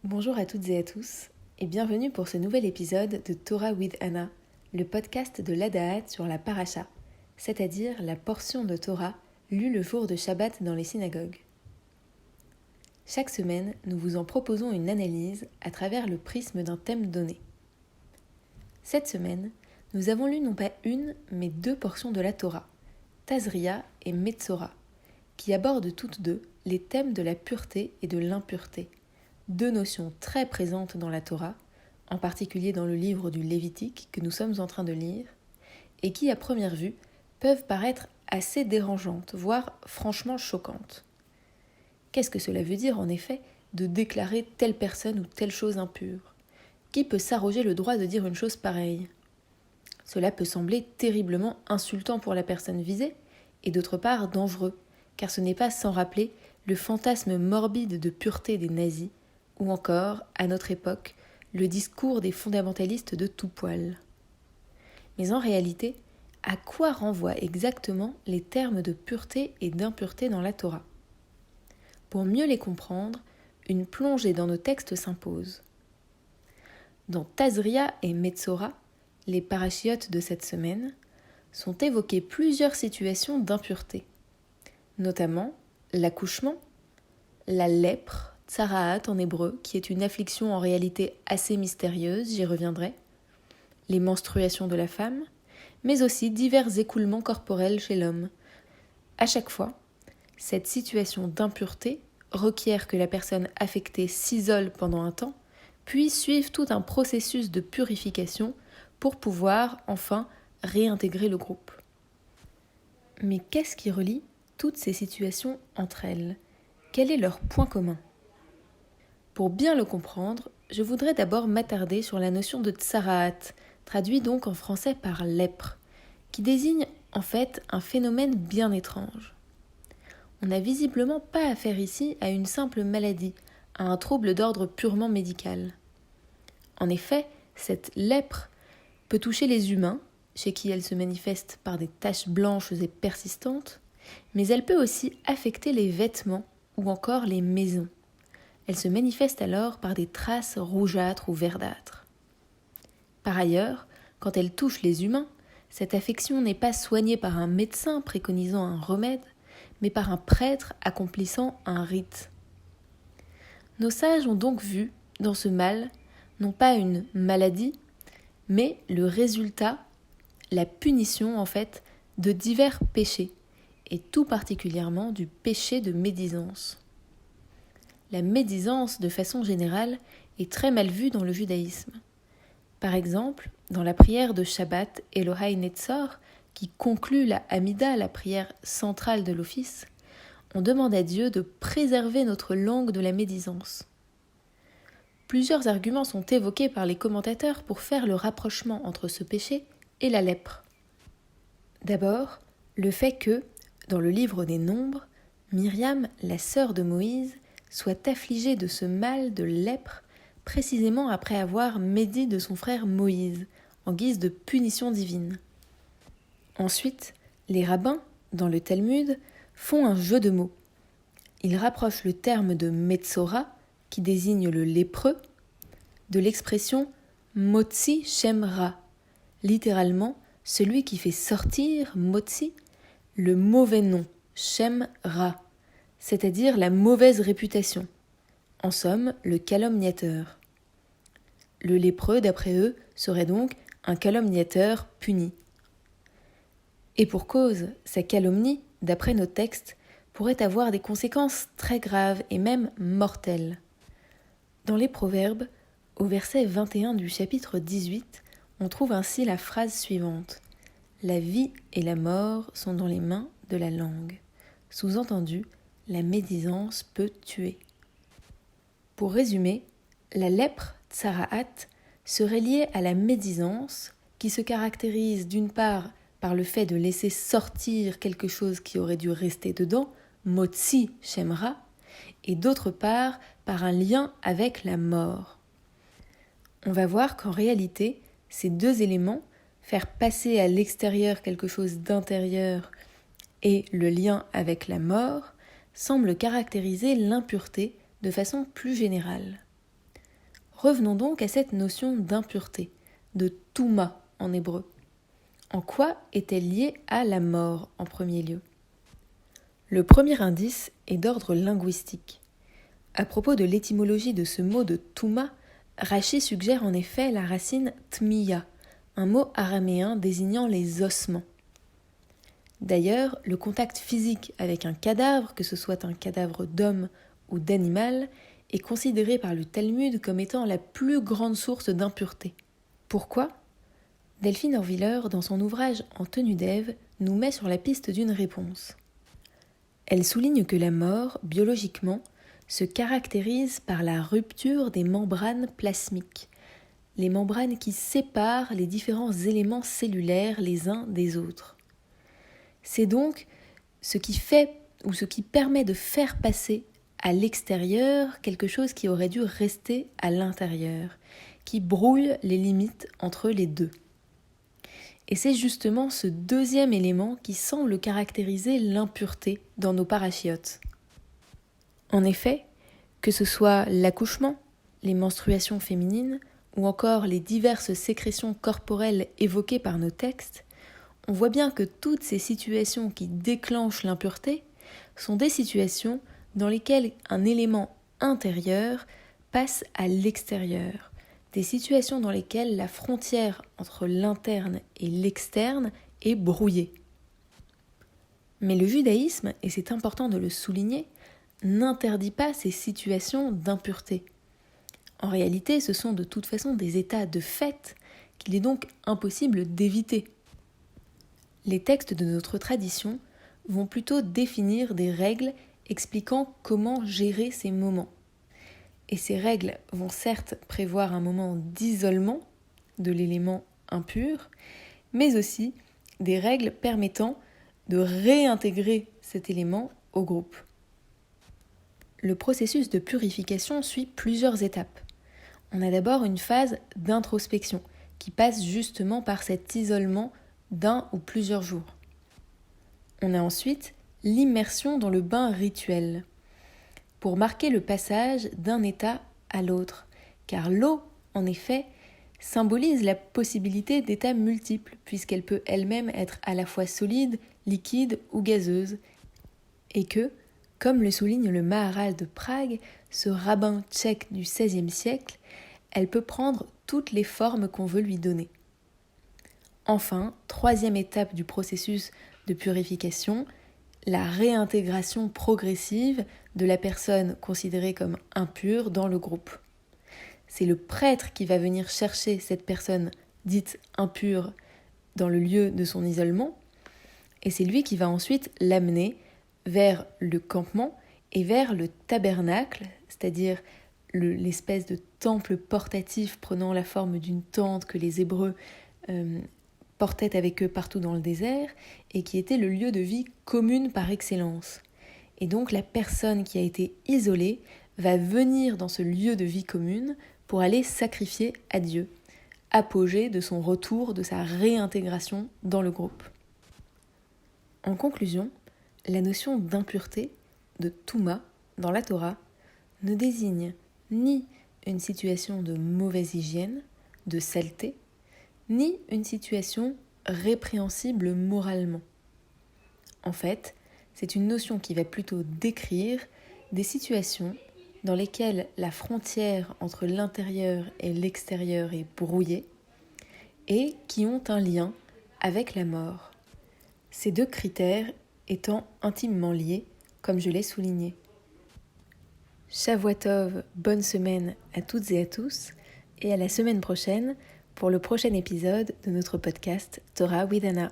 Bonjour à toutes et à tous, et bienvenue pour ce nouvel épisode de Torah with Anna, le podcast de l'Adaat sur la Paracha, c'est-à-dire la portion de Torah lue le jour de Shabbat dans les synagogues. Chaque semaine, nous vous en proposons une analyse à travers le prisme d'un thème donné. Cette semaine, nous avons lu non pas une, mais deux portions de la Torah, Tazria et Metzora, qui abordent toutes deux les thèmes de la pureté et de l'impureté, deux notions très présentes dans la Torah, en particulier dans le livre du Lévitique que nous sommes en train de lire, et qui, à première vue, peuvent paraître assez dérangeantes, voire franchement choquantes. Qu'est-ce que cela veut dire, en effet, de déclarer telle personne ou telle chose impure ? Qui peut s'arroger le droit de dire une chose pareille ? Cela peut sembler terriblement insultant pour la personne visée, et d'autre part dangereux, car ce n'est pas sans rappeler le fantasme morbide de pureté des nazis, ou encore, à notre époque, le discours des fondamentalistes de tout poil. Mais en réalité, à quoi renvoient exactement les termes de pureté et d'impureté dans la Torah ? Pour mieux les comprendre, une plongée dans nos textes s'impose. Dans Tazria et Metzora, les parachiotes de cette semaine, sont évoquées plusieurs situations d'impureté, notamment l'accouchement, la lèpre, tsaraat en hébreu, qui est une affliction en réalité assez mystérieuse, j'y reviendrai, les menstruations de la femme, mais aussi divers écoulements corporels chez l'homme. À chaque fois, cette situation d'impureté requiert que la personne affectée s'isole pendant un temps, puis suive tout un processus de purification pour pouvoir, enfin, réintégrer le groupe. Mais qu'est-ce qui relie toutes ces situations entre elles ? Quel est leur point commun ? Pour bien le comprendre, je voudrais d'abord m'attarder sur la notion de tsaraat, traduit donc en français par lèpre, qui désigne en fait un phénomène bien étrange. On n'a visiblement pas affaire ici à une simple maladie, à un trouble d'ordre purement médical. En effet, cette lèpre peut toucher les humains, chez qui elle se manifeste par des taches blanches et persistantes, mais elle peut aussi affecter les vêtements ou encore les maisons. Elle se manifeste alors par des traces rougeâtres ou verdâtres. Par ailleurs, quand elle touche les humains, cette affection n'est pas soignée par un médecin préconisant un remède, mais par un prêtre accomplissant un rite. Nos sages ont donc vu, dans ce mal, non pas une maladie, mais le résultat, la punition en fait, de divers péchés, et tout particulièrement du péché de médisance. La médisance, de façon générale, est très mal vue dans le judaïsme. Par exemple, dans la prière de Shabbat Elohai Netzor, qui conclut la Hamida, la prière centrale de l'office, on demande à Dieu de préserver notre langue de la médisance. Plusieurs arguments sont évoqués par les commentateurs pour faire le rapprochement entre ce péché et la lèpre. D'abord, le fait que, dans le livre des Nombres, Myriam, la sœur de Moïse, soit affligée de ce mal de lèpre précisément après avoir médit de son frère Moïse, en guise de punition divine. Ensuite, les rabbins, dans le Talmud, font un jeu de mots. Ils rapprochent le terme de Metzora, qui désigne le lépreux, de l'expression Motzi Shem Ra, littéralement celui qui fait sortir, Motzi, le mauvais nom, Shem Ra, c'est-à-dire la mauvaise réputation. En somme, le calomniateur. Le lépreux, d'après eux, serait donc un calomniateur puni. Et pour cause, sa calomnie, d'après nos textes, pourrait avoir des conséquences très graves et même mortelles. Dans les Proverbes, au verset 21 du chapitre 18, on trouve ainsi la phrase suivante : « La vie et la mort sont dans les mains de la langue. » Sous-entendu, la médisance peut tuer. Pour résumer, la lèpre, tsaraat, serait liée à la médisance, qui se caractérise d'une part par le fait de laisser sortir quelque chose qui aurait dû rester dedans, motzi shemra, et d'autre part par un lien avec la mort. On va voir qu'en réalité, ces deux éléments, faire passer à l'extérieur quelque chose d'intérieur et le lien avec la mort, semblent caractériser l'impureté de façon plus générale. Revenons donc à cette notion d'impureté, de touma en hébreu. En quoi est-elle liée à la mort en premier lieu ? Le premier indice est d'ordre linguistique. À propos de l'étymologie de ce mot de touma, Rachi suggère en effet la racine tmiya, un mot araméen désignant les ossements. D'ailleurs, le contact physique avec un cadavre, que ce soit un cadavre d'homme ou d'animal, est considéré par le Talmud comme étant la plus grande source d'impureté. Pourquoi ? Delphine Orviller, dans son ouvrage En tenue d'Ève, nous met sur la piste d'une réponse. Elle souligne que la mort, biologiquement, se caractérise par la rupture des membranes plasmiques, les membranes qui séparent les différents éléments cellulaires les uns des autres. C'est donc ce qui fait ou ce qui permet de faire passer à l'extérieur quelque chose qui aurait dû rester à l'intérieur, qui brouille les limites entre les deux. Et c'est justement ce deuxième élément qui semble caractériser l'impureté dans nos parachiotes. En effet, que ce soit l'accouchement, les menstruations féminines ou encore les diverses sécrétions corporelles évoquées par nos textes, on voit bien que toutes ces situations qui déclenchent l'impureté sont des situations dans lesquelles un élément intérieur passe à l'extérieur, des situations dans lesquelles la frontière entre l'interne et l'externe est brouillée. Mais le judaïsme, et c'est important de le souligner, n'interdit pas ces situations d'impureté. En réalité, ce sont de toute façon des états de fait qu'il est donc impossible d'éviter. Les textes de notre tradition vont plutôt définir des règles expliquant comment gérer ces moments. Et ces règles vont certes prévoir un moment d'isolement de l'élément impur, mais aussi des règles permettant de réintégrer cet élément au groupe. Le processus de purification suit plusieurs étapes. On a d'abord une phase d'introspection qui passe justement par cet isolement d'un ou plusieurs jours. On a ensuite l'immersion dans le bain rituel pour marquer le passage d'un état à l'autre, car l'eau, en effet, symbolise la possibilité d'états multiples puisqu'elle peut elle-même être à la fois solide, liquide ou gazeuse, et que, comme le souligne le Maharal de Prague, ce rabbin tchèque du XVIe siècle, elle peut prendre toutes les formes qu'on veut lui donner. Enfin, troisième étape du processus de purification, la réintégration progressive de la personne considérée comme impure dans le groupe. C'est le prêtre qui va venir chercher cette personne dite impure dans le lieu de son isolement, et c'est lui qui va ensuite l'amener vers le campement et vers le tabernacle, c'est-à-dire l'espèce de temple portatif prenant la forme d'une tente que les Hébreux portaient avec eux partout dans le désert et qui était le lieu de vie commune par excellence. Et donc la personne qui a été isolée va venir dans ce lieu de vie commune pour aller sacrifier à Dieu, apogée de son retour, de sa réintégration dans le groupe. En conclusion, la notion d'impureté, de touma, dans la Torah, ne désigne ni une situation de mauvaise hygiène, de saleté, ni une situation répréhensible moralement. En fait, c'est une notion qui va plutôt décrire des situations dans lesquelles la frontière entre l'intérieur et l'extérieur est brouillée et qui ont un lien avec la mort. Ces deux critères étant intimement liés, comme je l'ai souligné. Shavua Tov, bonne semaine à toutes et à tous, et à la semaine prochaine pour le prochain épisode de notre podcast Torah with Anna.